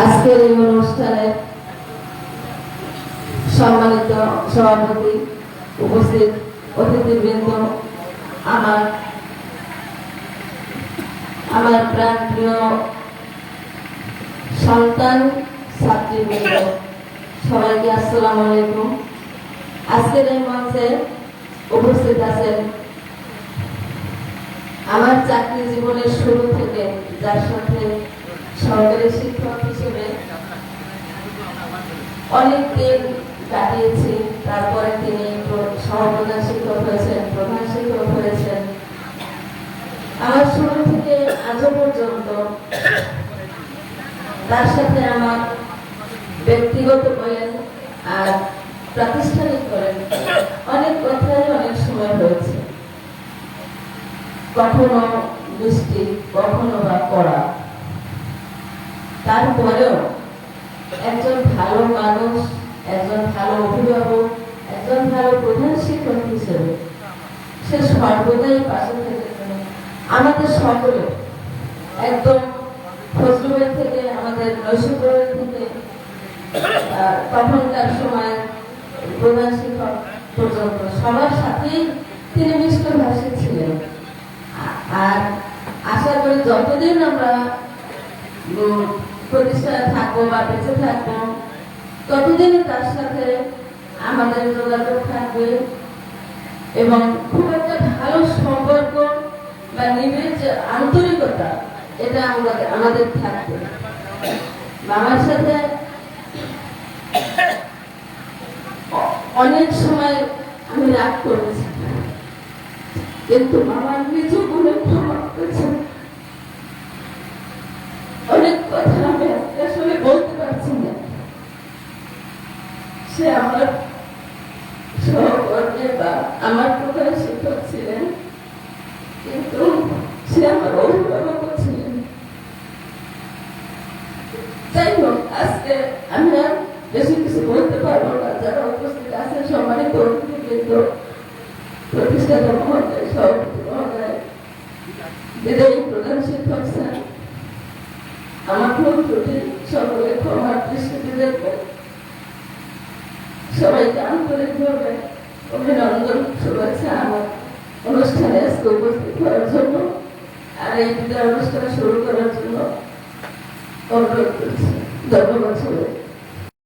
আজকের এই অনুষ্ঠানে সম্মানিত সভাপতি, উপস্থিত অতিথিবৃন্দ, আমার প্রাণপ্রিয় সন্তান, ছাত্রীবৃন্দ, সবাইকে আসসালামু আলাইকুম। আজকের এই মঞ্চে উপস্থিত আছেন আমার চাকরি জীবনের শুরু থেকে যার সাথে সরকারি শিক্ষক হিসেবে অনেক দিন কাটিয়েছি। তারপরে তিনি সহপ্রধান শিক্ষক হয়েছেন, প্রধান শিক্ষক হয়েছেন। আমার শুরু থেকে আজও পর্যন্ত তার সাথে আমার ব্যক্তিগত বলেন আর প্রাতিষ্ঠানিক বলেন অনেক কথাই অনেক সময় হয়েছে, কখনো মিষ্টি, কখনো বা কড়া। তারপরেও একজন ভালো মানুষ, একজন ভালো অভিভাবক, একজন ভালো প্রধান শিক্ষক হিসেবে সে সর্বদাই পাশে থেকেছেন আমাদের সকলে। একদম ফজলুবের থেকে আমাদের নৈশপ্রবের থেকে তখনকার সময় প্রধান শিক্ষক পর্যন্ত সবার সাথেই তিনি মিষ্টভাষী ছিলেন। আর আশা করি যতদিন আমরা প্রতিষ্ঠানে থাকবো বা বেঁচে থাকবো ততদিনই তার সাথে আমাদের যোগাযোগ থাকবে এবং খুব একটা ভালো সম্পর্ক বা নিবিড় যে আন্তরিকতা এটা আমাদের থাকবে। মামার সাথে অনেক সময় আমি রাগ করেছি, কিন্তু মামার কিছু গুণে ক্ষমা করেছে। অনেক কথা আমি আসলে বলতে পারছি না। সে আমার সহকর্মী বা আমার প্রধান শিক্ষক ছিলেন, কিন্তু সে আমার অভিভাবক ছিলেন। যাই হোক, আজকে আমি আর বেশি কিছু বলতে পারবো না। যারা উপস্থিত আছেন সম্মানিত অতিথিবৃন্দ, প্রতিষ্ঠাতা মহোদয়, সভাপতি মহোদয়, বিদায়ী প্রধান শিক্ষক স্যার, আমার ভুল ত্রুটি সকলে ক্ষমার দৃষ্টিতে দেখবেন। সবাইকে আন্তরিকভাবে অভিনন্দন, শুভেচ্ছা আমার অনুষ্ঠানে আজকে উপস্থিত হওয়ার জন্য আর এই বিদায় অনুষ্ঠান শুরু করার জন্য অনুরোধ করছি। ধন্যবাদ সবাই।